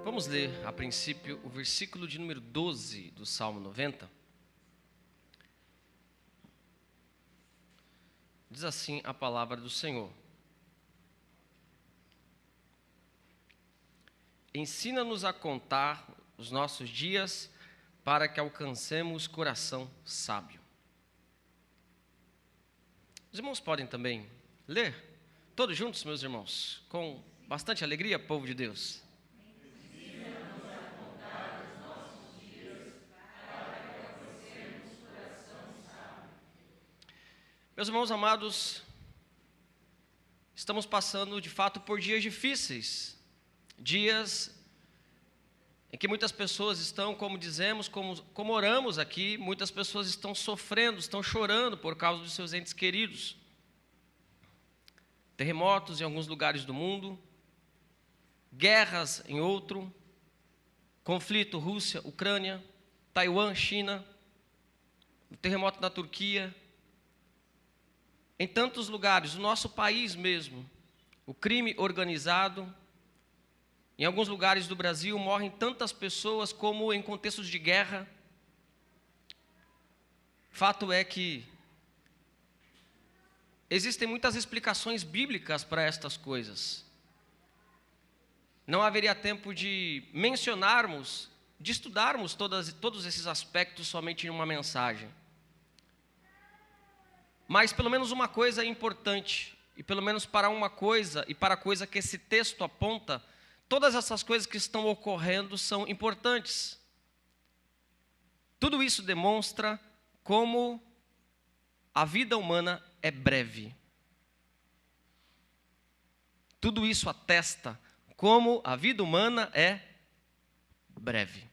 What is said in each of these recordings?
Vamos ler, a princípio, o versículo de número 12 do Salmo 90. Diz assim a palavra do Senhor: Ensina-nos a contar os nossos dias, para que alcancemos coração sábio. Os irmãos podem também ler, todos juntos, meus irmãos, com bastante alegria, povo de Deus. Ensina-nos a contar os nossos dias, para que alcancemos coração sábio. Meus irmãos amados, estamos passando de fato por dias difíceis, dias em que muitas pessoas estão, como dizemos, como oramos aqui, muitas pessoas estão sofrendo, estão chorando por causa dos seus entes queridos. Terremotos em alguns lugares do mundo, guerras em outro, conflito Rússia, Ucrânia, Taiwan, China, o terremoto na Turquia. Em tantos lugares, o nosso país mesmo, o crime organizado. Em alguns lugares do Brasil morrem tantas pessoas como em contextos de guerra. Fato é que existem muitas explicações bíblicas para estas coisas. Não haveria tempo de mencionarmos, de estudarmos todos esses aspectos somente em uma mensagem. Mas pelo menos uma coisa é importante, e pelo menos para uma coisa, e para a coisa que esse texto aponta, todas essas coisas que estão ocorrendo são importantes. Tudo isso demonstra como a vida humana é breve. Tudo isso atesta como a vida humana é breve.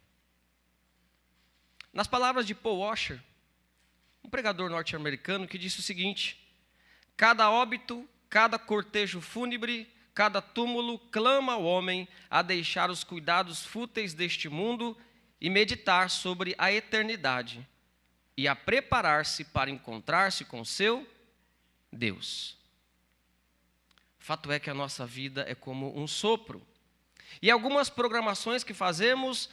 Nas palavras de Paul Washer, um pregador norte-americano, que disse o seguinte: cada óbito, cada cortejo fúnebre, cada túmulo clama ao homem a deixar os cuidados fúteis deste mundo e meditar sobre a eternidade e a preparar-se para encontrar-se com seu Deus. Fato é que a nossa vida é como um sopro, e algumas programações que fazemos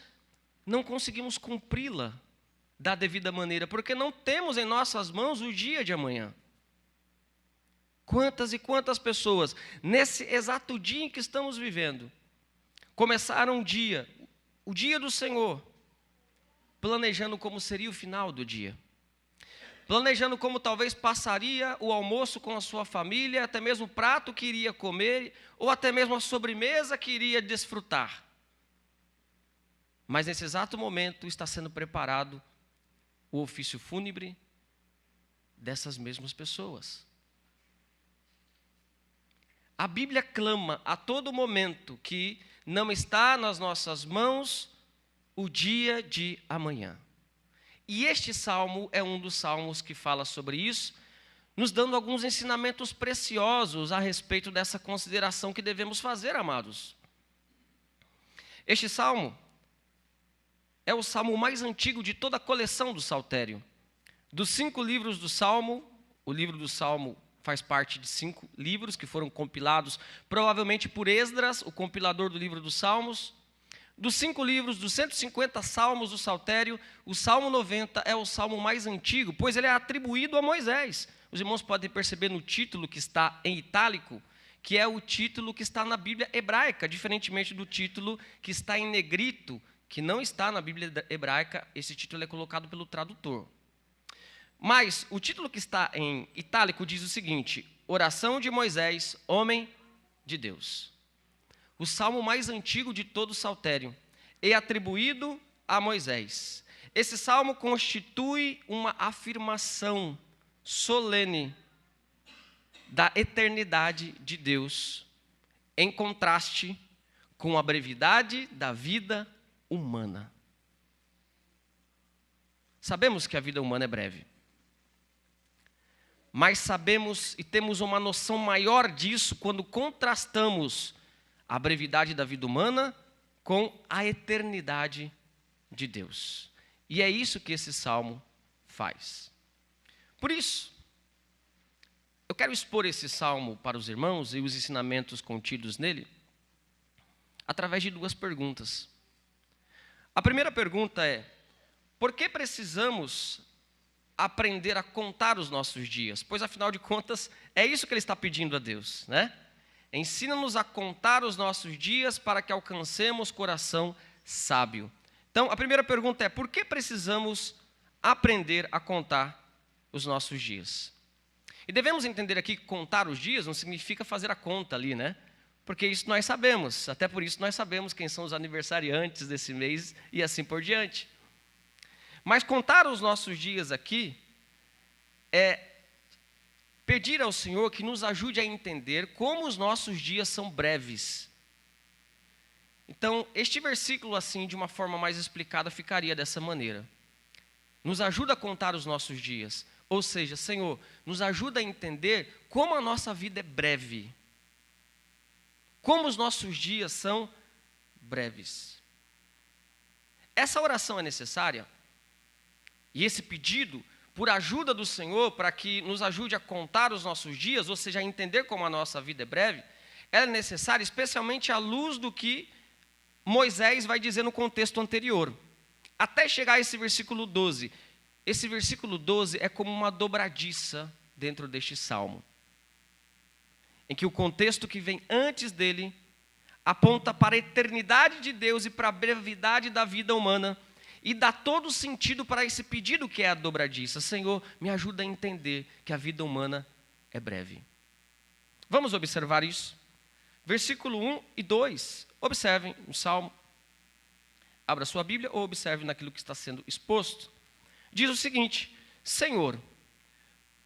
não conseguimos cumpri-la da devida maneira, porque não temos em nossas mãos o dia de amanhã. Quantas e quantas pessoas, nesse exato dia em que estamos vivendo, começaram o dia do Senhor, planejando como seria o final do dia, planejando como talvez passaria o almoço com a sua família, até mesmo o prato que iria comer, ou até mesmo a sobremesa que iria desfrutar. Mas nesse exato momento está sendo preparado o ofício fúnebre dessas mesmas pessoas. A Bíblia clama a todo momento que não está nas nossas mãos o dia de amanhã. E este salmo é um dos salmos que fala sobre isso, nos dando alguns ensinamentos preciosos a respeito dessa consideração que devemos fazer, amados. Este salmo é o salmo mais antigo de toda a coleção do Saltério. Dos 5 livros do Salmo, o livro do Salmo faz parte de 5 livros que foram compilados provavelmente por Esdras, o compilador do livro dos Salmos. Dos 5 livros, dos 150 salmos do Saltério, o Salmo 90 é o salmo mais antigo, pois ele é atribuído a Moisés. Os irmãos podem perceber no título que está em itálico, que é o título que está na Bíblia hebraica, diferentemente do título que está em negrito, que não está na Bíblia hebraica. Esse título é colocado pelo tradutor. Mas o título que está em itálico diz o seguinte: Oração de Moisés, homem de Deus. O salmo mais antigo de todo o Saltério é atribuído a Moisés. Esse salmo constitui uma afirmação solene da eternidade de Deus, em contraste com a brevidade da vida humana. Sabemos que a vida humana é breve, mas sabemos e temos uma noção maior disso quando contrastamos a brevidade da vida humana com a eternidade de Deus. E é isso que esse salmo faz. Por isso, eu quero expor esse salmo para os irmãos e os ensinamentos contidos nele, através de duas perguntas. A primeira pergunta é: por que precisamos aprender a contar os nossos dias? Pois, afinal de contas, é isso que ele está pedindo a Deus, né? Ensina-nos a contar os nossos dias para que alcancemos coração sábio. Então, a primeira pergunta é: por que precisamos aprender a contar os nossos dias? E devemos entender aqui que contar os dias não significa fazer a conta ali, né? Porque isso nós sabemos, até por isso nós sabemos quem são os aniversariantes desse mês e assim por diante. Mas contar os nossos dias aqui é pedir ao Senhor que nos ajude a entender como os nossos dias são breves. Então, este versículo, assim, de uma forma mais explicada, ficaria dessa maneira: nos ajuda a contar os nossos dias. Ou seja, Senhor, nos ajuda a entender como a nossa vida é breve. Como os nossos dias são breves. Essa oração é necessária, e esse pedido por ajuda do Senhor para que nos ajude a contar os nossos dias, ou seja, a entender como a nossa vida é breve, ela é necessária especialmente à luz do que Moisés vai dizer no contexto anterior, até chegar a esse versículo 12. Esse versículo 12 é como uma dobradiça dentro deste salmo, em que o contexto que vem antes dele aponta para a eternidade de Deus e para a brevidade da vida humana, e dá todo o sentido para esse pedido que é a dobradiça: Senhor, me ajuda a entender que a vida humana é breve. Vamos observar isso? Versículo 1 e 2, observem o salmo, abra sua Bíblia ou observe naquilo que está sendo exposto. Diz o seguinte: Senhor,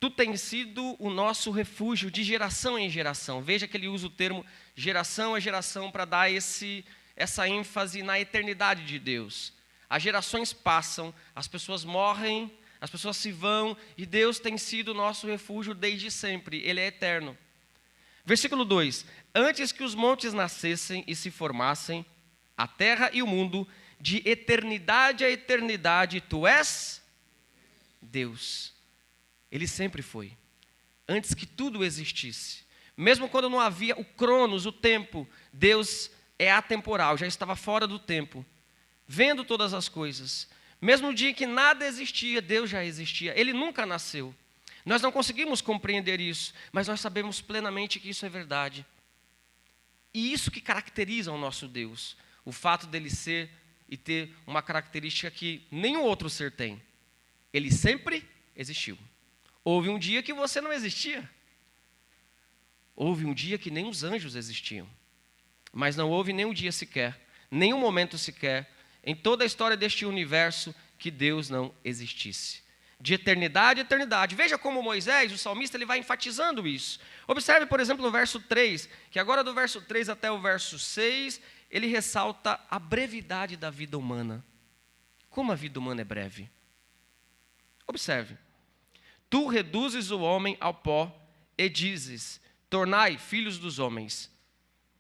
Tu tens sido o nosso refúgio de geração em geração. Veja que ele usa o termo geração a geração para dar essa ênfase na eternidade de Deus. As gerações passam, as pessoas morrem, as pessoas se vão, e Deus tem sido o nosso refúgio desde sempre, Ele é eterno. Versículo 2: antes que os montes nascessem e se formassem, a terra e o mundo, de eternidade a eternidade, Tu és Deus. Ele sempre foi, antes que tudo existisse. Mesmo quando não havia o cronos, o tempo, Deus é atemporal, já estava fora do tempo, vendo todas as coisas. Mesmo no dia em que nada existia, Deus já existia. Ele nunca nasceu. Nós não conseguimos compreender isso, mas nós sabemos plenamente que isso é verdade. E isso que caracteriza o nosso Deus, o fato dele ser e ter uma característica que nenhum outro ser tem: ele sempre existiu. Houve um dia que você não existia. Houve um dia que nem os anjos existiam. Mas não houve nenhum dia sequer, nenhum momento sequer, em toda a história deste universo, que Deus não existisse. De eternidade a eternidade. Veja como Moisés, o salmista, ele vai enfatizando isso. Observe, por exemplo, no verso 3, que agora do verso 3 até o verso 6, ele ressalta a brevidade da vida humana. Como a vida humana é breve. Observe. Tu reduzes o homem ao pó e dizes: tornai filhos dos homens.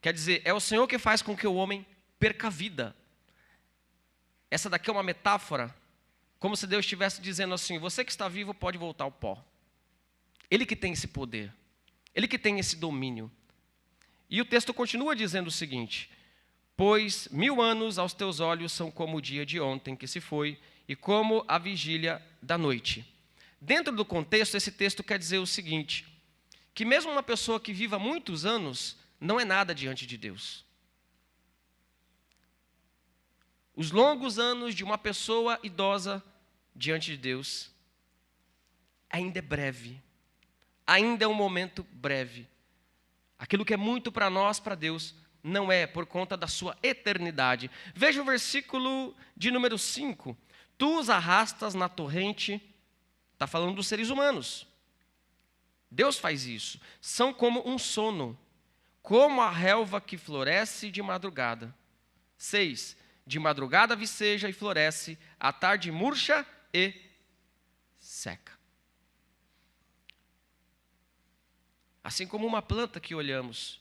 Quer dizer, é o Senhor que faz com que o homem perca a vida. Essa daqui é uma metáfora, como se Deus estivesse dizendo assim: você que está vivo pode voltar ao pó. Ele que tem esse poder, Ele que tem esse domínio. E o texto continua dizendo o seguinte: pois 1000 anos aos teus olhos são como o dia de ontem que se foi, e como a vigília da noite. Dentro do contexto, esse texto quer dizer o seguinte: que mesmo uma pessoa que viva muitos anos, não é nada diante de Deus. Os longos anos de uma pessoa idosa diante de Deus ainda é breve, ainda é um momento breve. Aquilo que é muito para nós, para Deus, não é, por conta da sua eternidade. Veja o versículo de número 5. Tu os arrastas na torrente, está falando dos seres humanos. Deus faz isso. São como um sono, como a relva que floresce de madrugada. 6. De madrugada viceja e floresce, à tarde murcha e seca. Assim como uma planta que olhamos,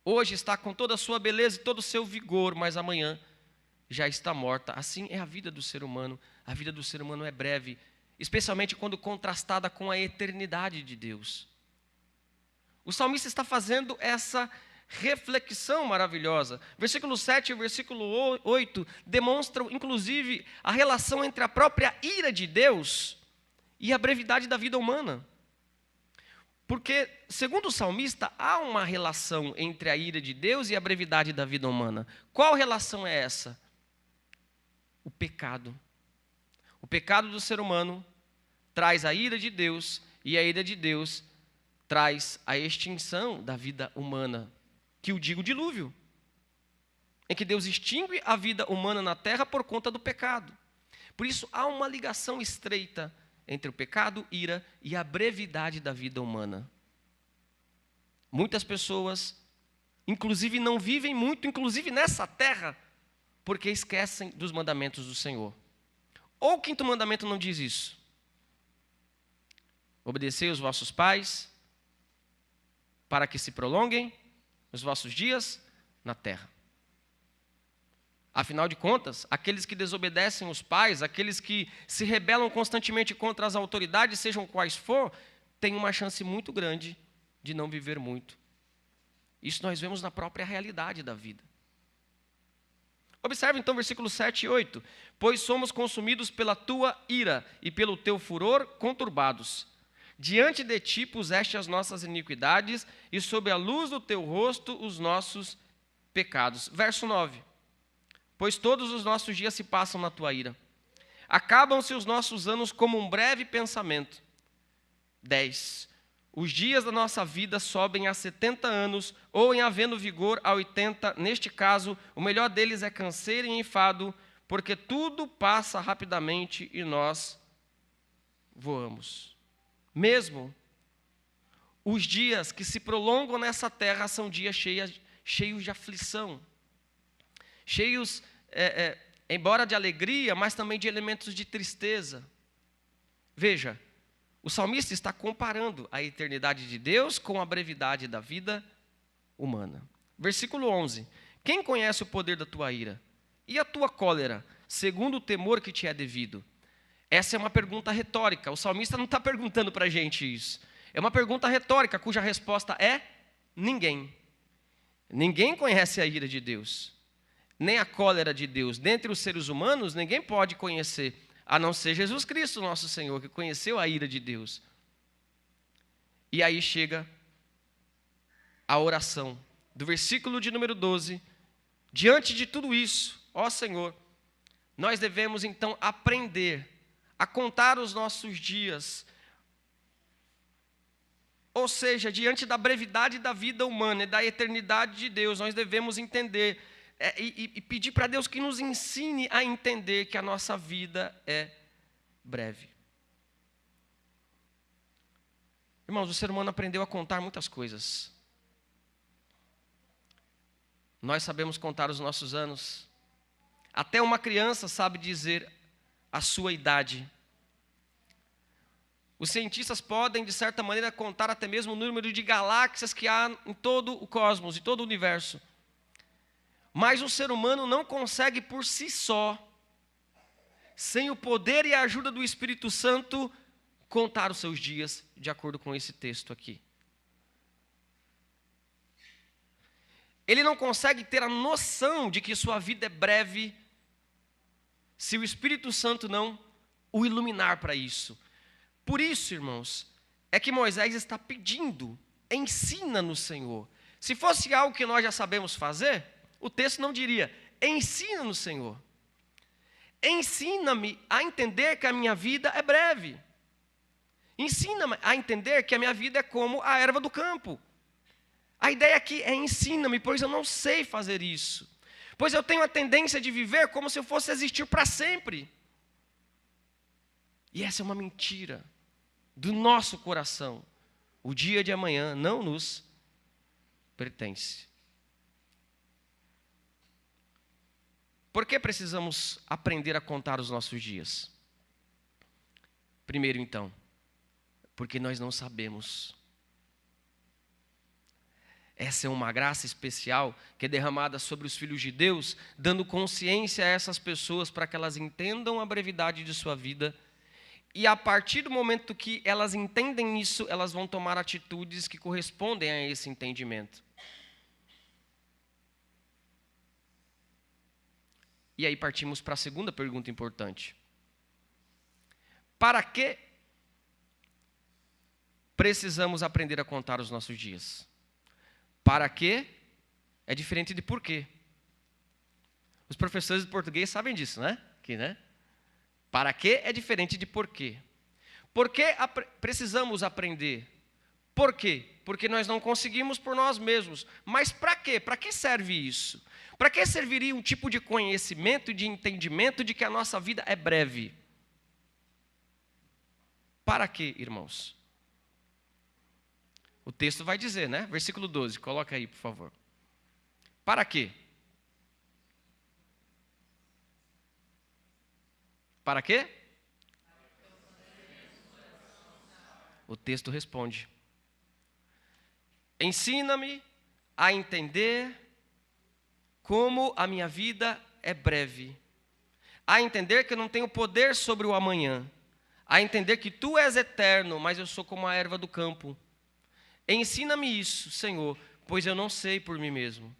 hoje está com toda a sua beleza e todo o seu vigor, mas amanhã já está morta. Assim é a vida do ser humano. A vida do ser humano é breve, especialmente quando contrastada com a eternidade de Deus. O salmista está fazendo essa reflexão maravilhosa. Versículo 7 e versículo 8 demonstram, inclusive, a relação entre a própria ira de Deus e a brevidade da vida humana. Porque, segundo o salmista, há uma relação entre a ira de Deus e a brevidade da vida humana. Qual relação é essa? O pecado. O pecado do ser humano traz a ira de Deus, e a ira de Deus traz a extinção da vida humana, que eu digo dilúvio, em que Deus extingue a vida humana na terra por conta do pecado. Por isso, há uma ligação estreita entre o pecado, ira e a brevidade da vida humana. Muitas pessoas, inclusive, não vivem muito, inclusive nessa terra, porque esquecem dos mandamentos do Senhor. Ou o quinto mandamento não diz isso? Obedecei os vossos pais, para que se prolonguem os vossos dias na terra. Afinal de contas, aqueles que desobedecem os pais, aqueles que se rebelam constantemente contra as autoridades, sejam quais for, têm uma chance muito grande de não viver muito. Isso nós vemos na própria realidade da vida. Observe então versículos 7 e 8. Pois somos consumidos pela tua ira e pelo teu furor conturbados. Diante de ti puseste as nossas iniquidades e sob a luz do teu rosto os nossos pecados. Verso 9. Pois todos os nossos dias se passam na tua ira. Acabam-se os nossos anos como um breve pensamento. 10. Os dias da nossa vida sobem a 70 anos, ou em havendo vigor a 80. Neste caso, o melhor deles é canseiro e enfado, porque tudo passa rapidamente e nós voamos. Mesmo os dias que se prolongam nessa terra são dias cheios de aflição, cheios, embora de alegria, mas também de elementos de tristeza. Veja, o salmista está comparando a eternidade de Deus com a brevidade da vida humana. Versículo 11. Quem conhece o poder da tua ira? E a tua cólera, segundo o temor que te é devido? Essa é uma pergunta retórica. O salmista não está perguntando para a gente isso. É uma pergunta retórica, cuja resposta é ninguém. Ninguém conhece a ira de Deus, nem a cólera de Deus. Dentre os seres humanos, ninguém pode conhecer, a não ser Jesus Cristo, nosso Senhor, que conheceu a ira de Deus. E aí chega a oração, do versículo de número 12. Diante de tudo isso, ó Senhor, nós devemos então aprender a contar os nossos dias. Ou seja, diante da brevidade da vida humana e da eternidade de Deus, nós devemos entender e pedir para Deus que nos ensine a entender que a nossa vida é breve. Irmãos, o ser humano aprendeu a contar muitas coisas. Nós sabemos contar os nossos anos. Até uma criança sabe dizer a sua idade. Os cientistas podem, de certa maneira, contar até mesmo o número de galáxias que há em todo o cosmos, em todo o universo. Mas o ser humano não consegue por si só, sem o poder e a ajuda do Espírito Santo, contar os seus dias, de acordo com esse texto aqui. Ele não consegue ter a noção de que sua vida é breve, se o Espírito Santo não o iluminar para isso. Por isso, irmãos, é que Moisés está pedindo, ensina-nos, Senhor. Se fosse algo que nós já sabemos fazer, o texto não diria, ensina-nos, Senhor. Ensina-me a entender que a minha vida é breve. Ensina-me a entender que a minha vida é como a erva do campo. A ideia aqui é ensina-me, pois eu não sei fazer isso. Pois eu tenho a tendência de viver como se eu fosse existir para sempre. E essa é uma mentira do nosso coração. O dia de amanhã não nos pertence. Por que precisamos aprender a contar os nossos dias? Primeiro, então, porque nós não sabemos. Essa é uma graça especial que é derramada sobre os filhos de Deus, dando consciência a essas pessoas para que elas entendam a brevidade de sua vida. E a partir do momento que elas entendem isso, elas vão tomar atitudes que correspondem a esse entendimento. E aí partimos para a segunda pergunta importante. Para que precisamos aprender a contar os nossos dias? Para que é diferente de por quê. Os professores de português sabem disso, né? Aqui, né? Para que é diferente de por quê. Por que precisamos aprender? Por quê? Porque nós não conseguimos por nós mesmos. Mas para quê? Para que serve isso? Para que serviria um tipo de conhecimento e de entendimento de que a nossa vida é breve? Para quê, irmãos? O texto vai dizer, né? Versículo 12, coloca aí, por favor. Para quê? Para quê? O texto responde: ensina-me a entender como a minha vida é breve, a entender que eu não tenho poder sobre o amanhã, a entender que tu és eterno, mas eu sou como a erva do campo. Ensina-me isso, Senhor, pois eu não sei por mim mesmo.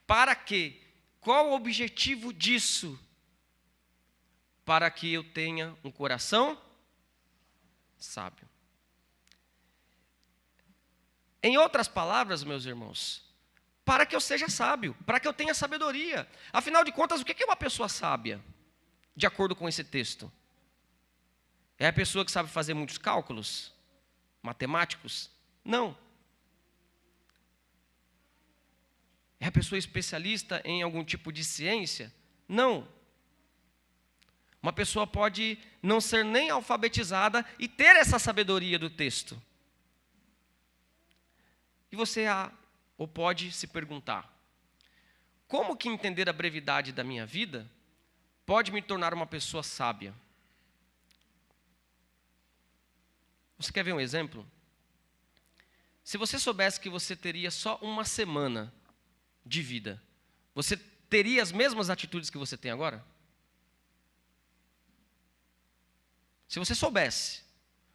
Para quê? Qual o objetivo disso? Para que eu tenha um coração sábio. Em outras palavras, meus irmãos, para que eu seja sábio, para que eu tenha sabedoria. Afinal de contas, o que é uma pessoa sábia? De acordo com esse texto. É a pessoa que sabe fazer muitos cálculos matemáticos? Não. É a pessoa especialista em algum tipo de ciência? Não. Uma pessoa pode não ser nem alfabetizada e ter essa sabedoria do texto. E você ou pode se perguntar: como que entender a brevidade da minha vida pode me tornar uma pessoa sábia? Você quer ver um exemplo? Se você soubesse que você teria só uma semana de vida, você teria as mesmas atitudes que você tem agora? Se você soubesse,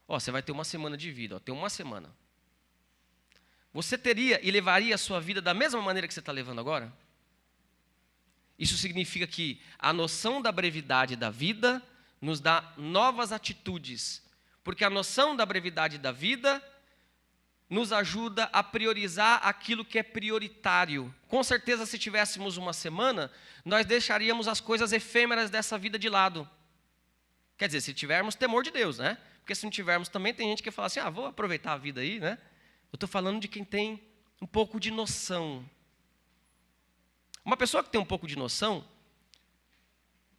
você vai ter uma semana de vida, tem uma semana. Você teria e levaria a sua vida da mesma maneira que você está levando agora? Isso significa que a noção da brevidade da vida nos dá novas atitudes, porque a noção da brevidade da vida nos ajuda a priorizar aquilo que é prioritário. Com certeza, se tivéssemos uma semana, nós deixaríamos as coisas efêmeras dessa vida de lado. Quer dizer, se tivermos temor de Deus, né? Porque se não tivermos também, tem gente que fala assim, vou aproveitar a vida aí, né? Eu estou falando de quem tem um pouco de noção. Uma pessoa que tem um pouco de noção,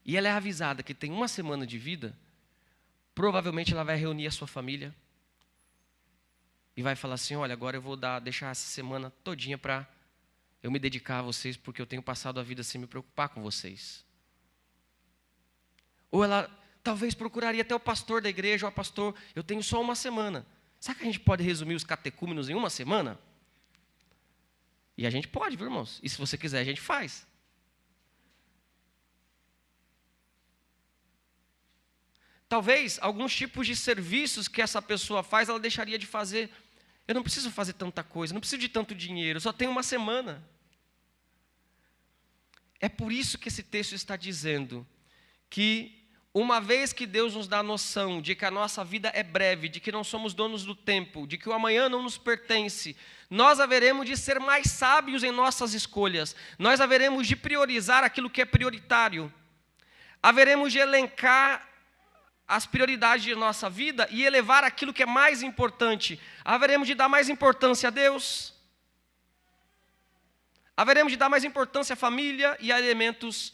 e ela é avisada que tem uma semana de vida, provavelmente ela vai reunir a sua família e vai falar assim, olha, agora eu vou deixar essa semana todinha para eu me dedicar a vocês, porque eu tenho passado a vida sem me preocupar com vocês. Ou ela talvez procuraria até o pastor da igreja, pastor, eu tenho só uma semana. Será que a gente pode resumir os catecúmenos em uma semana? E a gente pode, viu, irmãos? E se você quiser, a gente faz. Talvez alguns tipos de serviços que essa pessoa faz, ela deixaria de fazer. Eu não preciso fazer tanta coisa, não preciso de tanto dinheiro, só tenho uma semana. É por isso que esse texto está dizendo que uma vez que Deus nos dá a noção de que a nossa vida é breve, de que não somos donos do tempo, de que o amanhã não nos pertence, nós haveremos de ser mais sábios em nossas escolhas, nós haveremos de priorizar aquilo que é prioritário, haveremos de elencar as prioridades de nossa vida e elevar aquilo que é mais importante, haveremos de dar mais importância a Deus, haveremos de dar mais importância à família e a elementos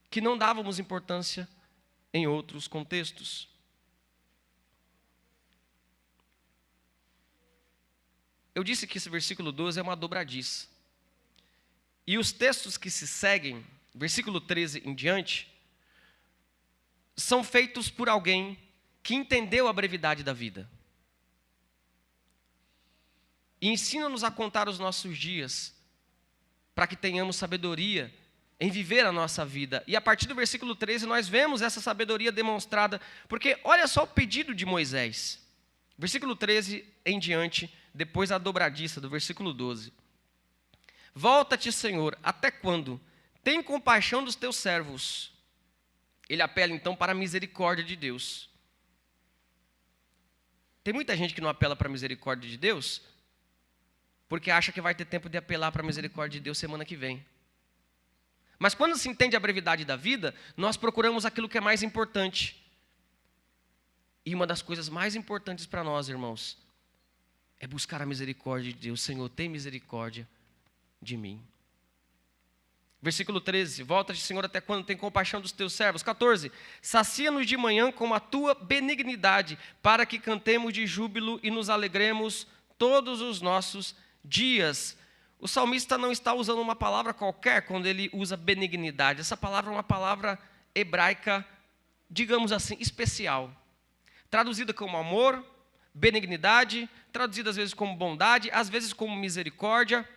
que não dávamos importância em outros contextos. Eu disse que esse versículo 12 é uma dobradiça. E os textos que se seguem, versículo 13 em diante, são feitos por alguém que entendeu a brevidade da vida. E ensina-nos a contar os nossos dias, para que tenhamos sabedoria em viver a nossa vida. E a partir do versículo 13 nós vemos essa sabedoria demonstrada, porque olha só o pedido de Moisés. Versículo 13 em diante, depois a dobradiça do versículo 12. Volta-te, Senhor, até quando? tem compaixão dos teus servos. Ele apela então para a misericórdia de Deus. Tem muita gente que não apela para a misericórdia de Deus porque acha que vai ter tempo de apelar para a misericórdia de Deus semana que vem. Mas quando se entende a brevidade da vida, nós procuramos aquilo que é mais importante. E uma das coisas mais importantes para nós, irmãos, é buscar a misericórdia de Deus. Senhor, tem misericórdia de mim. Versículo 13, volta-te, Senhor, até quando tem compaixão dos teus servos. 14, sacia-nos de manhã com a tua benignidade, para que cantemos de júbilo e nos alegremos todos os nossos dias. O salmista não está usando uma palavra qualquer quando ele usa benignidade. Essa palavra é uma palavra hebraica, digamos assim, especial. Traduzida como amor, benignidade, traduzida às vezes como bondade, às vezes como misericórdia.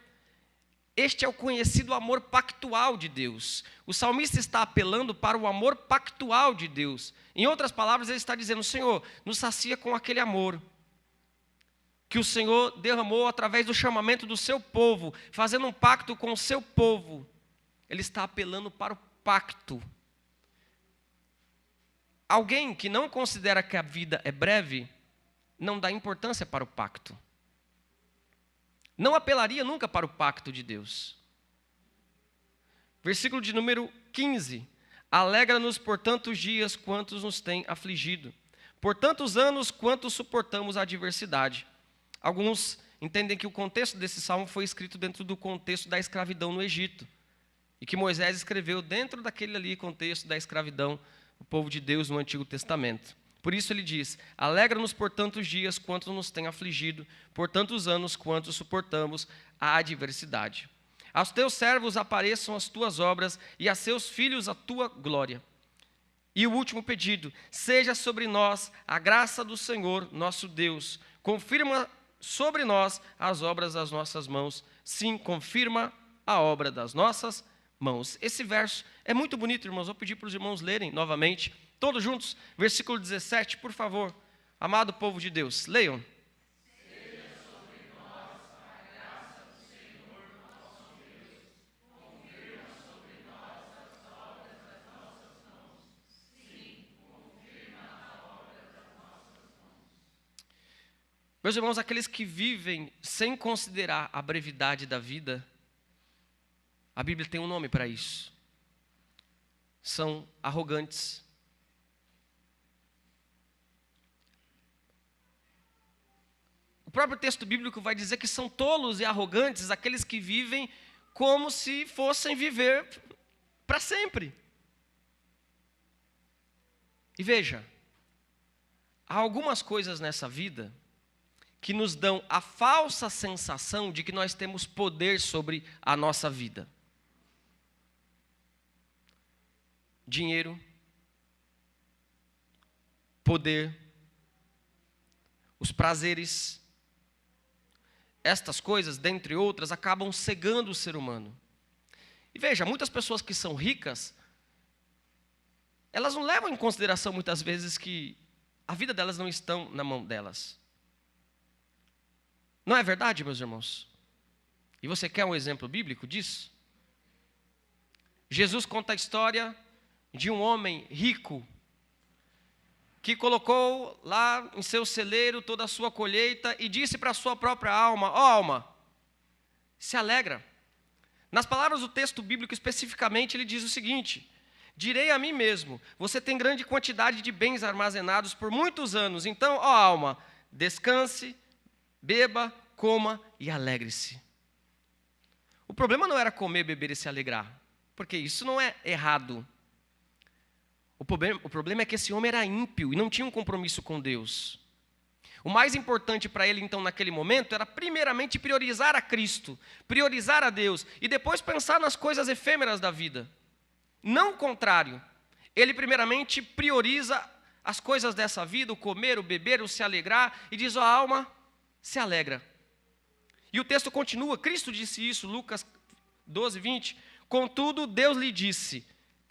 Este é o conhecido amor pactual de Deus. O salmista está apelando para o amor pactual de Deus. Em outras palavras, ele está dizendo: Senhor, nos sacia com aquele amor que o Senhor derramou através do chamamento do seu povo, fazendo um pacto com o seu povo. Ele está apelando para o pacto. Alguém que não considera que a vida é breve, não dá importância para o pacto. Não apelaria nunca para o pacto de Deus. Versículo de número 15. Alegra-nos por tantos dias quantos nos tem afligido, por tantos anos quanto suportamos a adversidade. Alguns entendem que o contexto desse salmo foi escrito dentro do contexto da escravidão no Egito, e que Moisés escreveu dentro daquele ali contexto da escravidão, o povo de Deus no Antigo Testamento. Por isso ele diz: alegra-nos por tantos dias quanto nos tem afligido, por tantos anos quanto suportamos a adversidade. Aos teus servos apareçam as tuas obras, e a seus filhos a tua glória. E o último pedido: seja sobre nós a graça do Senhor nosso Deus. Confirma sobre nós as obras das nossas mãos. Sim, confirma a obra das nossas mãos. Esse verso é muito bonito, irmãos. Vou pedir para os irmãos lerem novamente. Todos juntos, versículo 17, por favor. Amado povo de Deus, leiam. Seja sobre nós a graça do Senhor nosso Deus, confirma sobre nós as obras das nossas mãos. Sim, confirma a obra das nossas mãos. Meus irmãos, aqueles que vivem sem considerar a brevidade da vida, a Bíblia tem um nome para isso. São arrogantes. O próprio texto bíblico vai dizer que são tolos e arrogantes aqueles que vivem como se fossem viver para sempre. E veja, há algumas coisas nessa vida que nos dão a falsa sensação de que nós temos poder sobre a nossa vida. Dinheiro, poder, os prazeres. Estas coisas, dentre outras, acabam cegando o ser humano. E veja, muitas pessoas que são ricas, elas não levam em consideração muitas vezes que a vida delas não está na mão delas. Não é verdade, meus irmãos? E você quer um exemplo bíblico disso? Jesus conta a história de um homem rico que colocou lá em seu celeiro toda a sua colheita e disse para a sua própria alma: ó alma, se alegra. Nas palavras do texto bíblico especificamente, ele diz o seguinte: direi a mim mesmo, você tem grande quantidade de bens armazenados por muitos anos, então, ó alma, descanse, beba, coma e alegre-se. O problema não era comer, beber e se alegrar, porque isso não é errado. O problema é que esse homem era ímpio e não tinha um compromisso com Deus. O mais importante para ele, então, naquele momento, era primeiramente priorizar a Cristo, priorizar a Deus, e depois pensar nas coisas efêmeras da vida. Não o contrário. Ele primeiramente prioriza as coisas dessa vida, o comer, o beber, o se alegrar, e diz: ó alma, se alegra. E o texto continua, Cristo disse isso, Lucas 12, 20. Contudo, Deus lhe disse: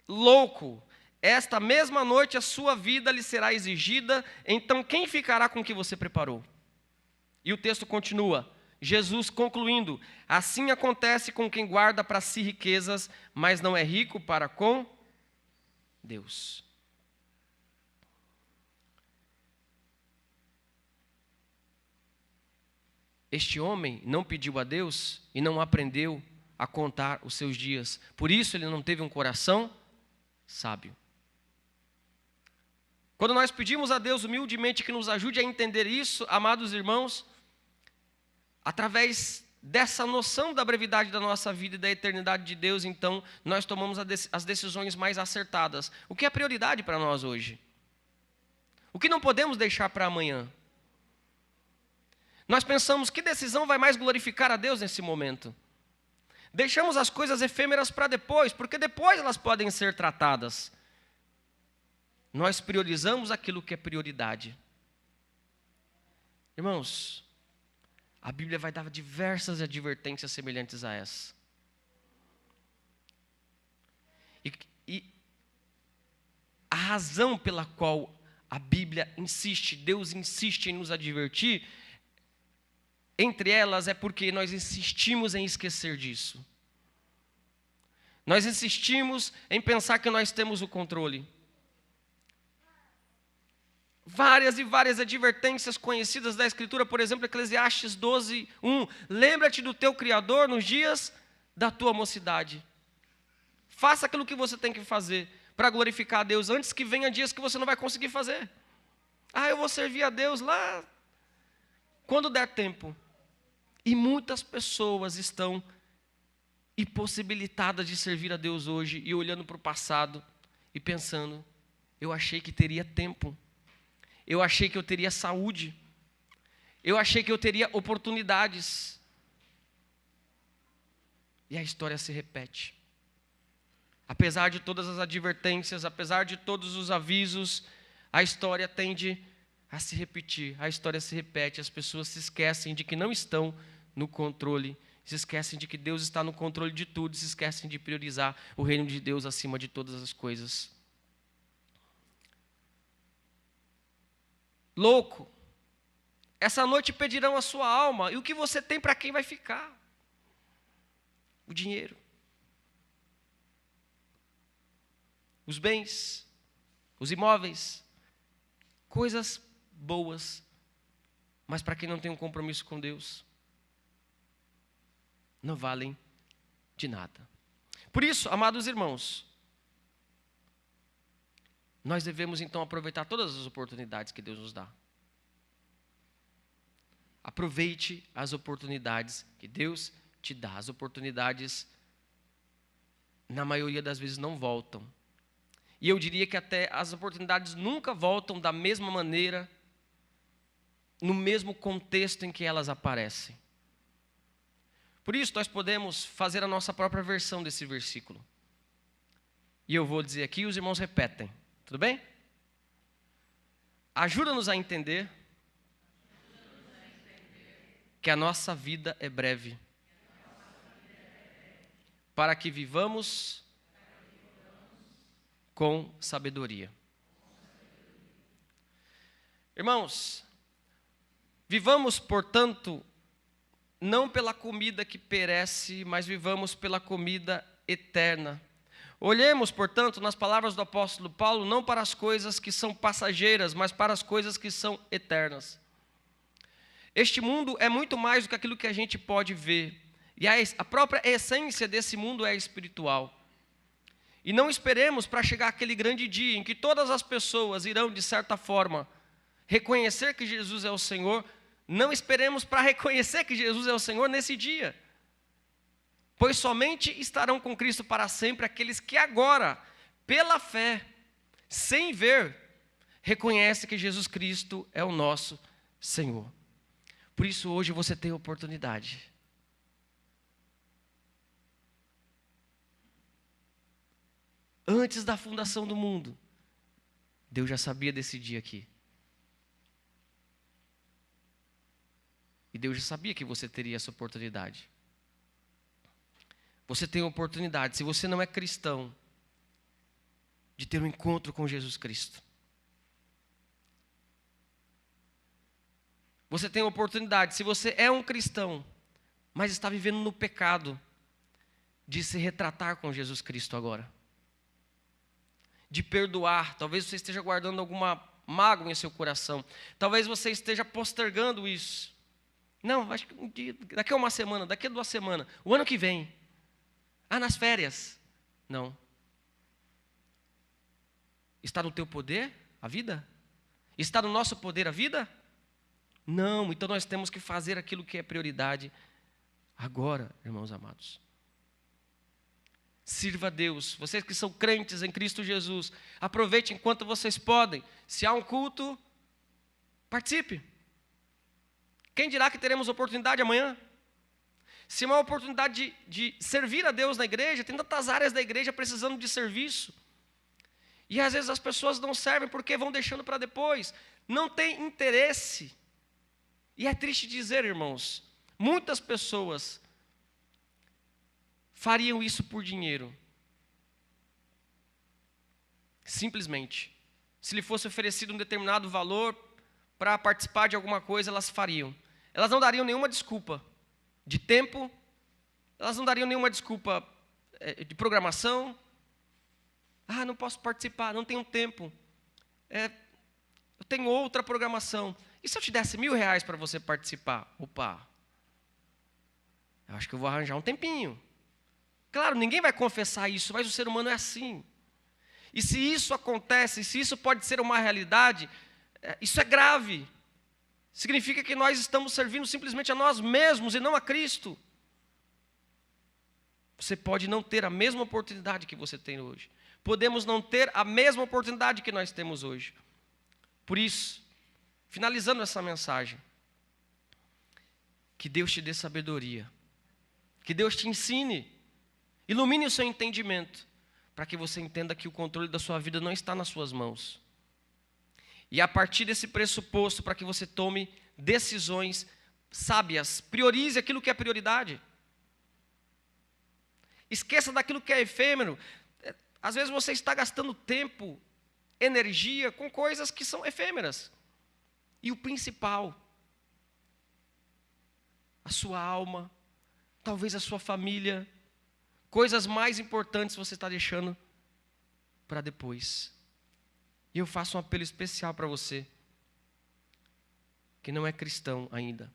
louco, esta mesma noite a sua vida lhe será exigida, então quem ficará com o que você preparou? E o texto continua: Jesus concluindo: assim acontece com quem guarda para si riquezas, mas não é rico para com Deus. Este homem não pediu a Deus e não aprendeu a contar os seus dias. Por isso ele não teve um coração sábio. Quando nós pedimos a Deus humildemente que nos ajude a entender isso, amados irmãos, através dessa noção da brevidade da nossa vida e da eternidade de Deus, então, nós tomamos as decisões mais acertadas. O que é prioridade para nós hoje? O que não podemos deixar para amanhã? Nós pensamos, que decisão vai mais glorificar a Deus nesse momento? Deixamos as coisas efêmeras para depois, porque depois elas podem ser tratadas. Nós priorizamos aquilo que é prioridade. Irmãos, a Bíblia vai dar diversas advertências semelhantes a essa. E a razão pela qual a Bíblia insiste, Deus insiste em nos advertir, entre elas é porque nós insistimos em esquecer disso. Nós insistimos em pensar que nós temos o controle. Várias e várias advertências conhecidas da Escritura, por exemplo, Eclesiastes 12:1. Lembra-te do teu Criador nos dias da tua mocidade. Faça aquilo que você tem que fazer para glorificar a Deus, antes que venha dias que você não vai conseguir fazer. Eu vou servir a Deus lá quando der tempo. E muitas pessoas estão impossibilitadas de servir a Deus hoje e olhando para o passado e pensando: eu achei que teria tempo. Eu achei que eu teria saúde. Eu achei que eu teria oportunidades. E a história se repete. Apesar de todas as advertências, apesar de todos os avisos, a história tende a se repetir. A história se repete. As pessoas se esquecem de que não estão no controle. Se esquecem de que Deus está no controle de tudo. Se esquecem de priorizar o reino de Deus acima de todas as coisas. Louco, essa noite pedirão a sua alma, e o que você tem para quem vai ficar? O dinheiro, os bens, os imóveis, coisas boas, mas para quem não tem um compromisso com Deus, não valem de nada. Por isso, amados irmãos, nós devemos então aproveitar todas as oportunidades que Deus nos dá. Aproveite as oportunidades que Deus te dá. As oportunidades, na maioria das vezes, não voltam. E eu diria que até as oportunidades nunca voltam da mesma maneira, no mesmo contexto em que elas aparecem. Por isso, nós podemos fazer a nossa própria versão desse versículo. E eu vou dizer aqui e os irmãos repetem. Tudo bem? Ajuda-nos a entender que a nossa vida é breve, para que vivamos com sabedoria. Irmãos, vivamos, portanto, não pela comida que perece, mas vivamos pela comida eterna. Olhemos, portanto, nas palavras do apóstolo Paulo, não para as coisas que são passageiras, mas para as coisas que são eternas. Este mundo é muito mais do que aquilo que a gente pode ver. E a própria essência desse mundo é espiritual. E não esperemos para chegar aquele grande dia em que todas as pessoas irão, de certa forma, reconhecer que Jesus é o Senhor. Não esperemos para reconhecer que Jesus é o Senhor nesse dia. Pois somente estarão com Cristo para sempre aqueles que agora, pela fé, sem ver, reconhecem que Jesus Cristo é o nosso Senhor. Por isso hoje você tem a oportunidade. Antes da fundação do mundo, Deus já sabia desse dia aqui. E Deus já sabia que você teria essa oportunidade. Você tem a oportunidade, se você não é cristão, de ter um encontro com Jesus Cristo. Você tem a oportunidade, se você é um cristão, mas está vivendo no pecado, de se retratar com Jesus Cristo agora. De perdoar. Talvez você esteja guardando alguma mágoa em seu coração. Talvez você esteja postergando isso. Não, acho que um dia, daqui a uma semana, daqui a 2 semanas, o ano que vem. Nas férias. Não. Está no teu poder a vida? Está no nosso poder a vida? Não, então nós temos que fazer aquilo que é prioridade agora, irmãos amados. Sirva a Deus. Vocês que são crentes em Cristo Jesus, aproveite enquanto vocês podem. Se há um culto, participe. Quem dirá que teremos oportunidade amanhã? Se há uma oportunidade de servir a Deus na igreja, tem tantas áreas da igreja precisando de serviço. E às vezes as pessoas não servem porque vão deixando para depois. Não tem interesse. E é triste dizer, irmãos, muitas pessoas fariam isso por dinheiro. Simplesmente. Se lhe fosse oferecido um determinado valor para participar de alguma coisa, elas fariam. Elas não dariam nenhuma desculpa de tempo, elas não dariam nenhuma desculpa de programação. Não posso participar, não tenho tempo. Eu tenho outra programação. E se eu te desse R$1.000 para você participar? Opa, eu acho que eu vou arranjar um tempinho. Claro, ninguém vai confessar isso, mas o ser humano é assim. E se isso acontece, se isso pode ser uma realidade, isso é grave. Significa que nós estamos servindo simplesmente a nós mesmos e não a Cristo. Você pode não ter a mesma oportunidade que você tem hoje. Podemos não ter a mesma oportunidade que nós temos hoje. Por isso, finalizando essa mensagem, que Deus te dê sabedoria, que Deus te ensine, ilumine o seu entendimento, para que você entenda que o controle da sua vida não está nas suas mãos. E a partir desse pressuposto, para que você tome decisões sábias, priorize aquilo que é prioridade. Esqueça daquilo que é efêmero. Às vezes você está gastando tempo, energia com coisas que são efêmeras. E o principal, a sua alma, talvez a sua família, coisas mais importantes você está deixando para depois. E eu faço um apelo especial para você, que não é cristão ainda.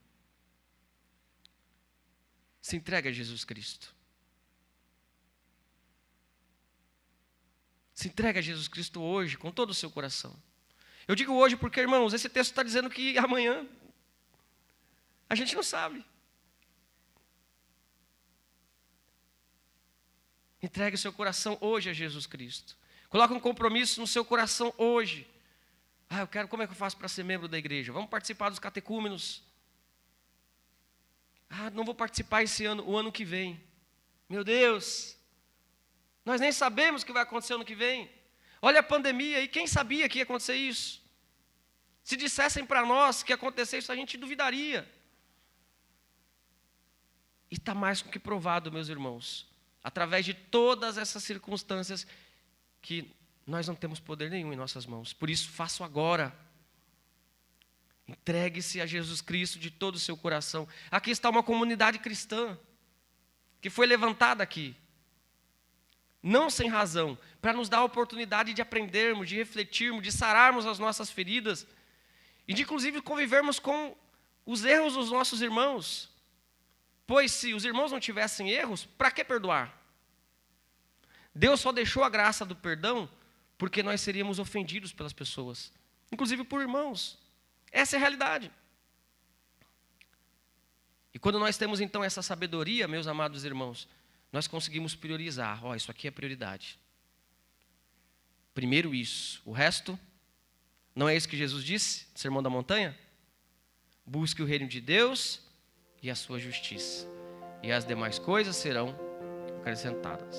Se entregue a Jesus Cristo. Se entregue a Jesus Cristo hoje, com todo o seu coração. Eu digo hoje porque, irmãos, esse texto está dizendo que amanhã a gente não sabe. Entregue o seu coração hoje a Jesus Cristo. Coloque um compromisso no seu coração hoje. Como é que eu faço para ser membro da igreja? Vamos participar dos catecúmenos. Não vou participar esse ano, o ano que vem. Meu Deus, nós nem sabemos o que vai acontecer ano que vem. Olha a pandemia, e quem sabia que ia acontecer isso? Se dissessem para nós que ia acontecer isso, a gente duvidaria. E está mais do que provado, meus irmãos, através de todas essas circunstâncias, que nós não temos poder nenhum em nossas mãos. Por isso, faça agora. Entregue-se a Jesus Cristo de todo o seu coração. Aqui está uma comunidade cristã, que foi levantada aqui, não sem razão, para nos dar a oportunidade de aprendermos, de refletirmos, de sararmos as nossas feridas, e de inclusive convivermos com os erros dos nossos irmãos. Pois se os irmãos não tivessem erros, para que perdoar? Deus só deixou a graça do perdão porque nós seríamos ofendidos pelas pessoas, inclusive por irmãos. Essa é a realidade. E quando nós temos então essa sabedoria, meus amados irmãos, nós conseguimos priorizar. Isso aqui é prioridade. Primeiro isso. O resto, não é isso que Jesus disse no Sermão da Montanha? Busque o reino de Deus e a sua justiça, e as demais coisas serão acrescentadas.